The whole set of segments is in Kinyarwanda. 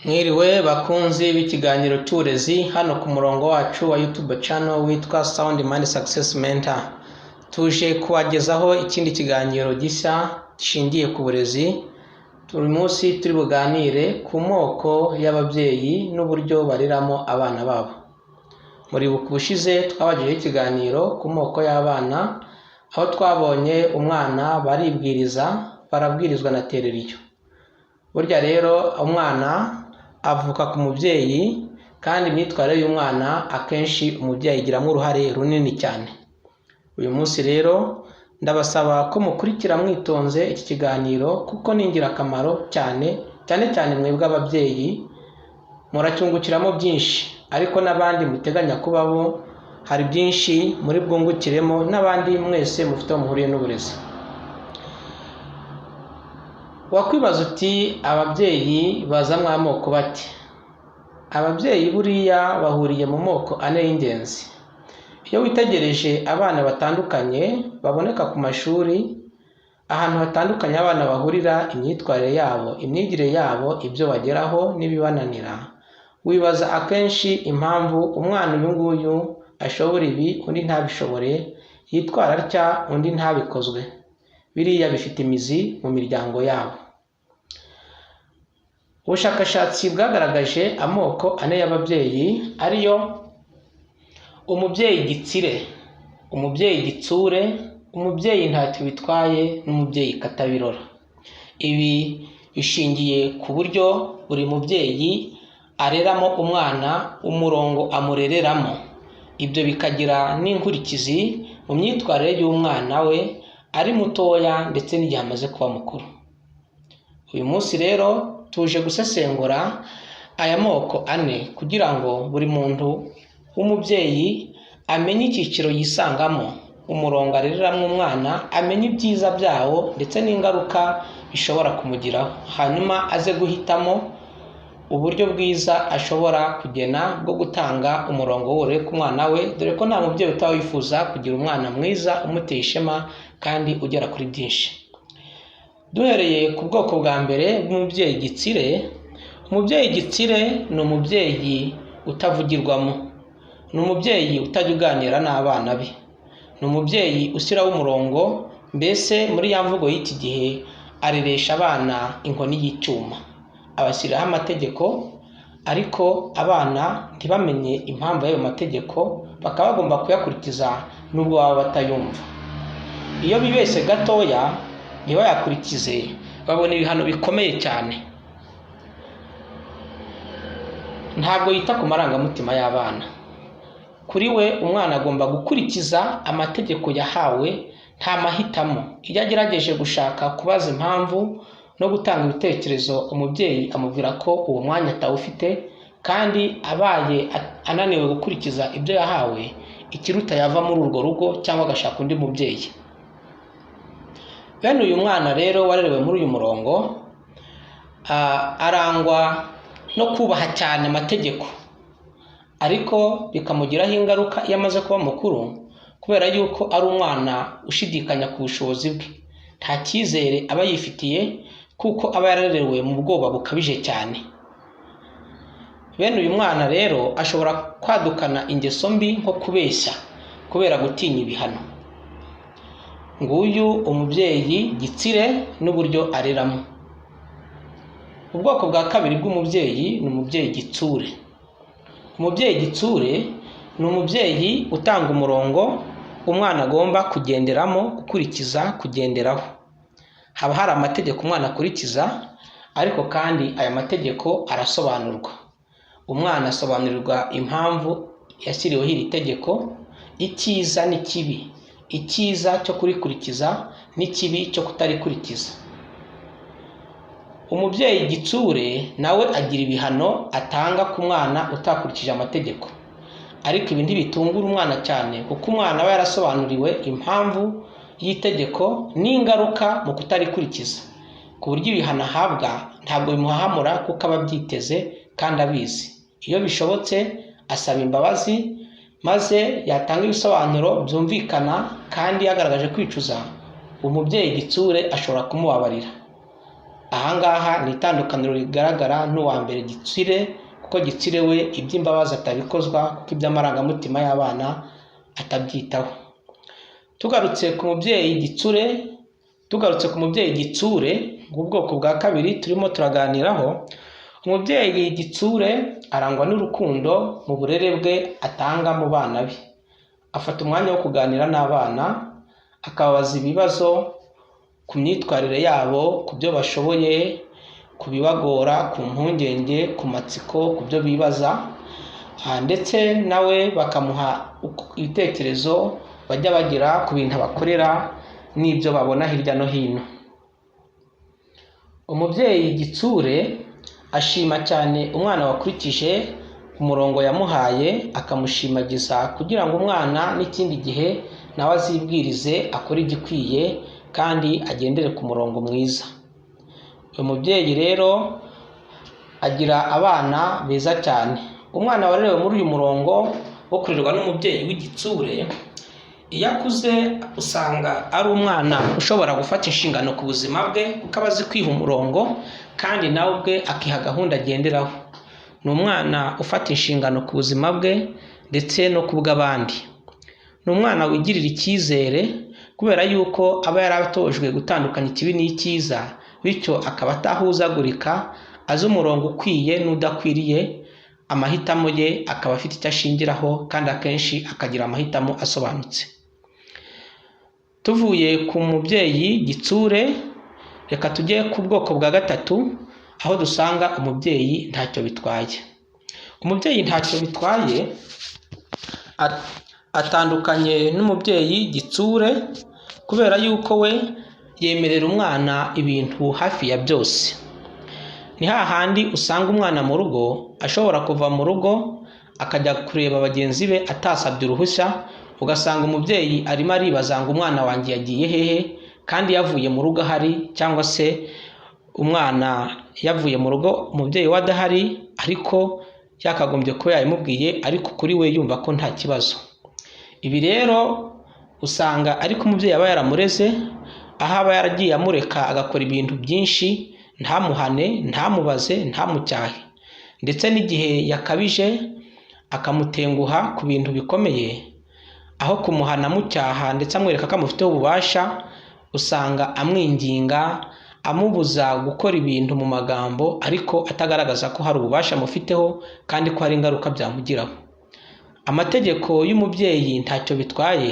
Mwiriwe bakunzi b'ikiganiro cy'uburezi hano ku murongo wacu wa YouTube channel witwa Sound Mind Success Mentor. Tuje kubagezaho ikindi kiganiro gishya gishingiye ku burezi. Turi munsi turi buganire ku moko y'ababyeyi n'uburyo bariramo abana babo. Muri bushize twabagejeho ikiganiro ku moko y'abana, aho twabonye umwana barabwirizwa na tereriyo. Burya rero umwana avuka ku mubyeyi, kandi imyitwarire y'umwana akenshi umubyeyi igiramo uruhare runini cyane. Uyu munsi rero ndabasaba ko mukurikira mwitonze iki kiganiro, kuko ni ingirakamaro cyane mwebwe ababyeyi muracyungukiramo byinshi, ariko n'abandi muteganya kubaho hari byinshi muri bwungukiremo, n'abandi mwese mufite muhuriye n'uburezi. Wakwibaza uti ababyeyi bazamwe amoko bate? Ababyeyi buriya bahuriye mu moko ane y'ingenzi. Iyo witegereje abana batandukanye baboneka ku mashuri, ahantu hatandukanye abana bahurira, imyitwarire yabo, imyigire yabo, ibyo bageraho n'ibibananira, wibaza akenshi impamvu umwana uyu nguyu ashobora ibi undi ntabishobore, yitwara atya undi ntabikozwe. Biriya bifite imizi mu miryango yabo. Ubushakashatsi bwagaragaje amoko ane y'ababyeyi, ariyo umubyeyi gitsire, umubyeyi gitsure, umubyeyi ntacyo bitwaye, n'umubyeyi katabirora. Ibi bishingiye ku buryo buri mubyeyi areramo umwana, umurongo amurereramo. Ibyo bikagira n'inkurikizi mu myitwarire y'umwana we ari mutoya ndetse n'igihe amaze kuba mukuru. Uyu munsi rero tuje gusesengura aya moko ane kugira ngo buri muntu w'umubyeyi amenye icyiciro yisangamo, umurongo arereramo umwana, amenye ibyiza byawo ndetse n'ingaruka bishobora kumugiraho, hanyuma aze guhitamo uburyo bwiza ashobora kugena bwo gutanga umurongo w'uburere ku mwana we, dore ko nta mubyeyi utaba wifuza kugira umwana mwiza umuteye ishema kandi ugera kuri byinshi. Duhereye ku bwoko bwa mbere bw'umubyeyi gitsire. Umubyeyi gitsire ni umubyeyi utavugirwamo, ni umubyeyi utajya uganira n'abana be, ni umubyeyi ushyiraho umurongo, mbese muri ya mvugo y'iki gihe areresha abana inkoni y'icyuma, abashyiriraho amategeko, ariko abana ntibamenye impamvu y'ayo mategeko, bakaba bagomba kuyakurikiza nubwo baba batayumva. Iyo bibeshye gatoya ntibayakurikize, babona ibihano bikomeye cyane. Ntabwo yita ku marangamutima y'abana. Kuri we umwana agomba gukurikiza amategeko yahawe, nta mahitamo. Iyo agerageje gushaka kubaza impamvu no gutanga ibitekerezo, umubyeyi amubwira ko uwo mwanya atawufite, kandi abaye ananiwe gukurikiza ibyo yahawe, ikiruta yava muri urwo rugo cyangwa agashaka undi mubyeyi. Bene uyu mwana rero warerewe muri uyu murongo arangwa no kubaha cyane amategeko, ariko bikamugiraho ingaruka iyo amaze kuba mukuru, kubera yuko ari umwana ushidikanya ku bushobozi bwe, nta cyizere aba yifitiye, kuko aba yararerewe mu bwoba bukabije cyane. Bene uyu mwana rero ashobora kwadukana ingeso mbi nko kubeshya kubera gutinya ibihano. Nguyu umubyeyi gitsire n'uburyo areramo. Ubwoko bwa kabiri bw'umubyeyi ni umubyeyi gitsure. Umubyeyi gitsure ni umubyeyi utanga umurongo umwana agomba kugenderamo, gukurikiza, kugenderaho. Haba hari amategeko umwana akurikiza, ariko kandi aya mategeko arasobanurwa. Umwana asobanurirwa impamvu yashyiriweho iri tegeko, icyiza n'ikibi, icyiza cyo kurikurikiza n'ikibi cyo kutarikurikiza. Umubyeyi gitsure nawe agira ibihano atanga ku mwana utakurikije amategeko, ariko ibi ntibitungura umwana cyane, kuko umwana aba yarasobanuriwe impamvu y'itegeko n'ingaruka mu kutarikurikiza, ku buryo ibihano ahabwa ntabwo bimuhahamura, kuko aba abyiteze kandi abizi. Iyo bishobotse asaba imbabazi, maze yatanga ibisobanuro byumvikana kandi yagaragaje kwicuza, umubyeyi gitsure ashobora kumubabarira. ahangaha ni itandukaniro rigaragara n'uwa mbere Gitsire, kuko Gitsire we iby'imbabazi atabikozwa kuko iby'amarangamutima y'abana atabyitaho. Tugarutse ku mubyeyi Gitsure ubwoko bwa kabiri turimo turaganiraho. Umubyeyi Gitsure arangwa n'urukundo mu burere bwe atanga mu bana be. Afata umwanya wo kuganira n'abana, akababaza ibibazo ku myitwarire yabo, ku byo bashoboye, ku bibagora, ku mpungenge, ku matsiko, ku byo bibaza, ndetse nawe bakamuha ibitekerezo bajya bagira ku bintu abakorera n'ibyo babona hirya no hino. Umubyeyi Gitsure ashima cyane umwana wakurikije umurongo yamuhaye, akamushimagiza kugira ngo umwana n'ikindi gihe nawe azibwirize akore igikwiye kandi agendere ku murongo mwiza. Uyu mubyeyi rero agira abana beza cyane. Umwana warerewe muri uyu murongo wo kurerwa n'umubyeyi w'Igitsure, iyo akuze usanga ari umwana ushobora gufata inshingano ku buzima bwe kuko aba azi kwiha umurongo kandi nawe ubwe akiha gahunda agenderaho. Ni umwana ufata inshingano ku buzima bwe ndetse no ku bw'abandi. Ni umwana wigirira icyizere kubera yuko aba yaratojwe gutandukanya ikibi n'icyiza, bityo akaba atahuzagurika, azi umurongo ukwiye n'udakwiriye, amahitamo ye akaba afite icyo ashingiraho kandi akenshi akagira amahitamo asobanutse. Tuvuye ku mubyeyi Gitsure, reka tujye ku bwoko bwa gatatu aho dusanga umubyeyi ntacyo bitwaye. Umubyeyi ntacyo bitwaye atandukanye n'umubyeyi Gitsure kubera yuko we yemerera umwana ibintu hafi ya byose. Ni hahandi usanga umwana mu rugo ashobora kuva mu rugo akajya kureba bagenzi be atasabye uruhushya, ugasanga umubyeyi arimo aribaza ngo umwana wanjye yagiye hehe, kandi yavuye mu rugo ahari, cyangwa se umwana yavuye mu rugo umubyeyi we adahari ariko yakagombye kuba yabimubwiye, ariko kuri we yumva ko nta kibazo. Ibi rero usanga ariko umubyeyi aba yaramureze, aho aba yaragiye amureka agakora ibintu byinshi, ntamuhane, ntamubaze, ntamucyahe, ndetse n'igihe yakabije akamutenguha ku bintu bikomeye, aho kumuhana amucyaha ndetse amwereka ko amufiteho ububasha, usanga amwinginga, amubuza gukora ibintu mu magambo ariko atagaragaza ko hari ububasha amufiteho kandi ko hari ingaruka byamugiraho. Amategeko y'umubyeyi ntacyo bitwaye,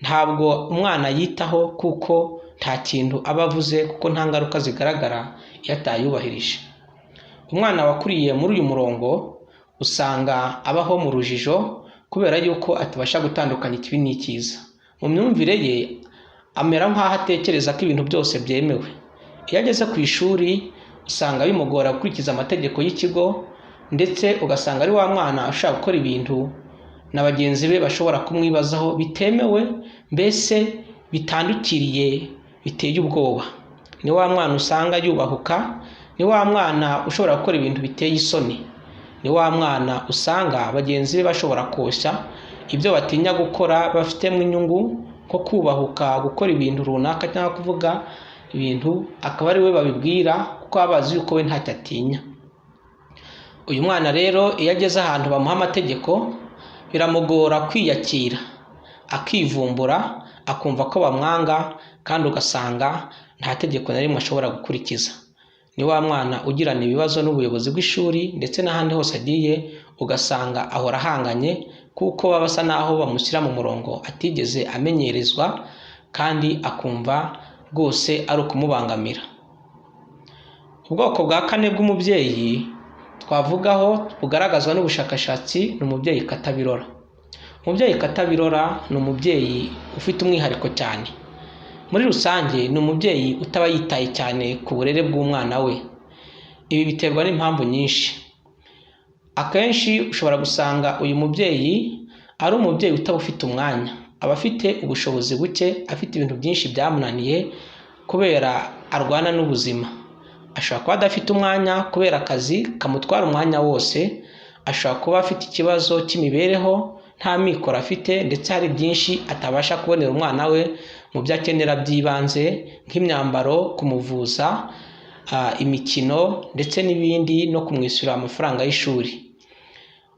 ntabwo umwana yitaho kuko nta kintu aba avuze, kuko nta ngaruka zigaragara iyo atayubahirije. Umwana wakuriye muri uyu murongo usanga abaho mu rujijo kubera yuko atabasha gutandukanya ikibi n'icyiza. Mu myumvire ye amera nk'aho atekereza ko ibintu byose byemewe. Iyo ageze ku ishuri usanga bimugora gukurikiza amategeko y'ikigo, ndetse ugasanga ari wa mwana ushaka gukora ibintu na bagenzi be bashobora kumwibazaho bitemewe, mbese bitandukiriye, biteye ubwoba. Ni wa mwana usanga yubahuka, ni wa mwana ushobora gukora ibintu biteye isoni, ni wa mwana usanga bagenzi be bashobora koshya ibyo batinya gukora bafitemo inyungu, nko kubahuka gukora ibintu runaka cyangwa kuvuga ibintu akaba ari we babibwira kuko baba bazi yuko we ntacyo atinya. Uyu mwana rero iyo ageze ahantu bamuha amategeko biramugora kwiyakira, akivumbura, akumva ko bamwanga, kandi ugasanga nta tegeko na rimwe ashobora gukurikiza. Ni wa mwana ugirana ibibazo n'ubuyobozi bw'ishuri ndetse n'ahandi hose agiye, ugasanga ahora ahanganye kuko baba basa naho bamushyira mu murongo atigeze amenyerezwa, kandi akumva rwose ari ukumubangamira. Ubwoko bwa kane bw'umubyeyi twavugaho bugaragazwa n'ubushakashatsi ni umubyeyi katabirora. Umubyeyi katabirora ni umubyeyi ufite umwihariko cyane. Muri rusange ni umubyeyi utaba yitaye cyane ku burere bw'umwana we. Ibi biterwa n'impamvu nyinshi. Akenshi ushobora gusanga uyu mubyeyi ari umubyeyi utaba ufite umwanya, aba afite ubushobozi buke, afite ibintu byinshi byamunaniye kubera arwana n'ubuzima. Ashobora kuba adafite umwanya kubera akazi kamutwara umwanya wose, ashobora kuba afite ikibazo cy'imibereho, nta mikoro afite, ndetse hari byinshi atabasha kubonera umwana we mu byo akenera by'ibanze nk'imyambaro, kumuvuza, imikino ndetse n'ibindi, no kumwishyurira amafaranga y'ishuri.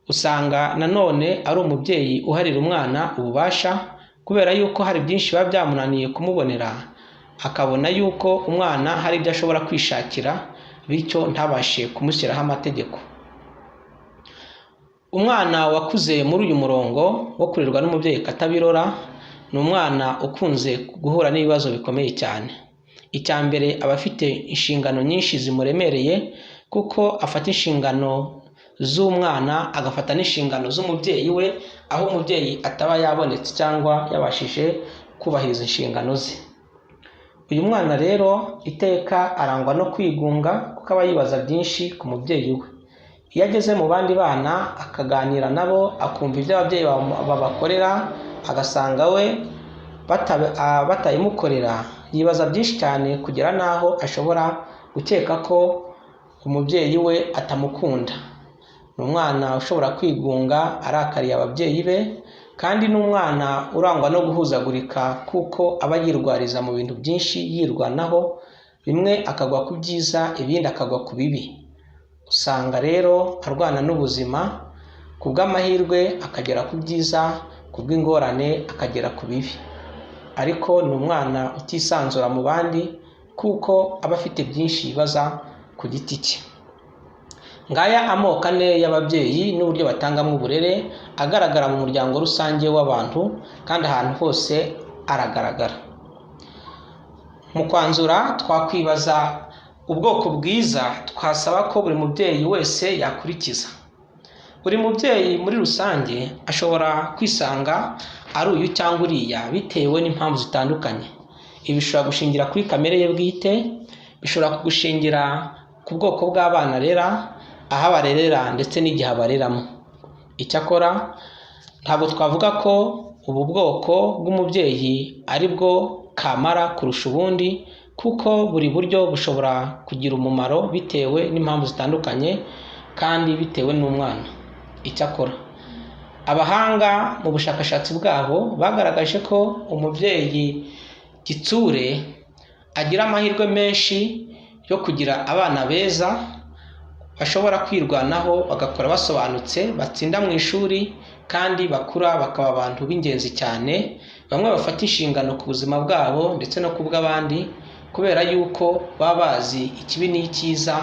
Usanga nanone ari umubyeyi uharira umwana ububasha, kubera yuko hari byinshi biba byamunaniye kumubonera, akabona yuko umwana hari ibyo ashobora kwishakira, bityo ntabashe kumushyiraho amategeko. Umwana wakuze muri uyu murongo wo kurerwa n'umubyeyi katabirora ni umwana ukunze guhura n'ibibazo bikomeye cyane. Icya mbere, aba afite inshingano nyinshi zimuremereye, kuko afata inshingano z'umwana agafata n'inshingano z'umubyeyi we, aho umubyeyi ataba yabonetse cyangwa yabashije kubahiriza inshingano ze. Uyu mwana rero iteka arangwa no kwigunga, kuko aba yibaza byinshi ku mubyeyi we. Iyo ageze mu bandi bana akaganira nabo, akumva ibyo ababyeyi babakorera, agasanga we batayimukorera, yibaza byinshi cyane kugera n'aho ashobora gukeka ko umubyeyi we atamukunda. Ni umwana ushobora kwigunga arakariye ababyeyi be, kandi ni umwana urangwa no guhuzagurika, kuko aba yirwariza mu bintu byinshi yirwanaho, bimwe akagwa ku byiza ibindi akagwa ku bibi. Usanga rero arwana n'ubuzima, ku bw'amahirwe akagera ku byiza, ku bw'ingorane akagera ku bibi. Ariko ni umwana utisanzura mu bandi, kuko aba afite byinshi yibaza ku giti cye. Ngaya amoko ane y'ababyeyi n'uburyo batangamo uburere, agaragara mu muryango rusange w'abantu, kandi ahantu hose aragaragara. Mu kwanzura twakwibaza ubwoko bwiza twasaba ko buri mubyeyi wese yakurikiza. Buri mubyeyi muri rusange ashobora kwisanga ari uyu cyangwa uriya, bitewe n'impamvu zitandukanye. Ibi bishobora gushingira kuri kamere ye bwite, bishobora kugushingira ku bwoko bw'abana arera, aho abarerera ndetse n'igihe abareramo. Icyakora ntabwo twavuga ko ubu bwoko bw'umubyeyi ari bwo kamara kurusha ubundi, kuko buri buryo bushobora kugira umumaro bitewe n'impamvu zitandukanye, kandi bitewe n'umwana. Icyakora abahanga mu bushakashatsi bwabo bagaragaje ko umubyeyi gitsure agira amahirwe menshi yo kugira abana beza, bashobora kwirwanaho, bagakora basobanutse, batsinda mu ishuri, kandi bakura bakaba abantu b'ingenzi cyane, bamwe bafata inshingano ku buzima bwabo ndetse no ku bw'abandi, kubera yuko baba bazi ikibi n'icyiza,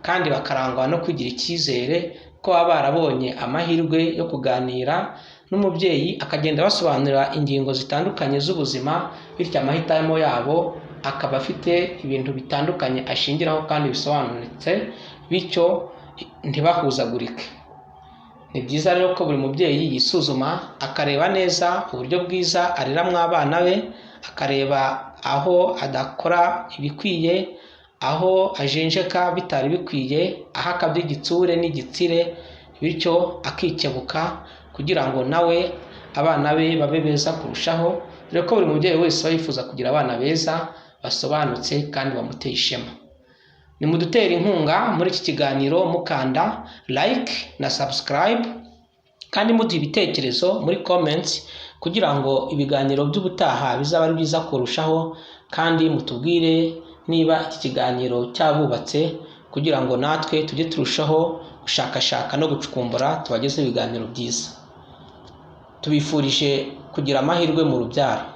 kandi bakarangwa no kugira icyizere ko baba barabonye amahirwe yo kuganira n'umubyeyi, akagenda basobanurira ingingo zitandukanye z'ubuzima, bityo amahitamo yabo akaba afite ibintu bitandukanye ashingiraho kandi bisobanutse, bityo ntibahuzagurike. Ni byiza rero ko buri mubyeyi yisuzuma, akareba neza uburyo bwiza areramo abana be, akareba aho adakora ibikwiye, aho ajenjeka bitari bikwiye, aho akabya igitsure n'igitsire, bityo akikebuka kugira ngo nawe abana be babe beza kurushaho, dore ko buri mubyeyi wese aba yifuza kugira abana beza basobanutse kandi bamuteye ishema. Nimudutera inkunga muri iki kiganiro mukanda like na subscribe, kandi muduha ibitekerezo muri comments, kugira ngo ibiganiro by'ubutaha bizaba ari byiza kurushaho, kandi mutubwire niba iki kiganiro cyabubatse, kugira ngo natwe tujye turushaho gushakashaka no gucukumbura tubagezeho ibiganiro byiza. Tubifurije kugira amahirwe mu rubyaro.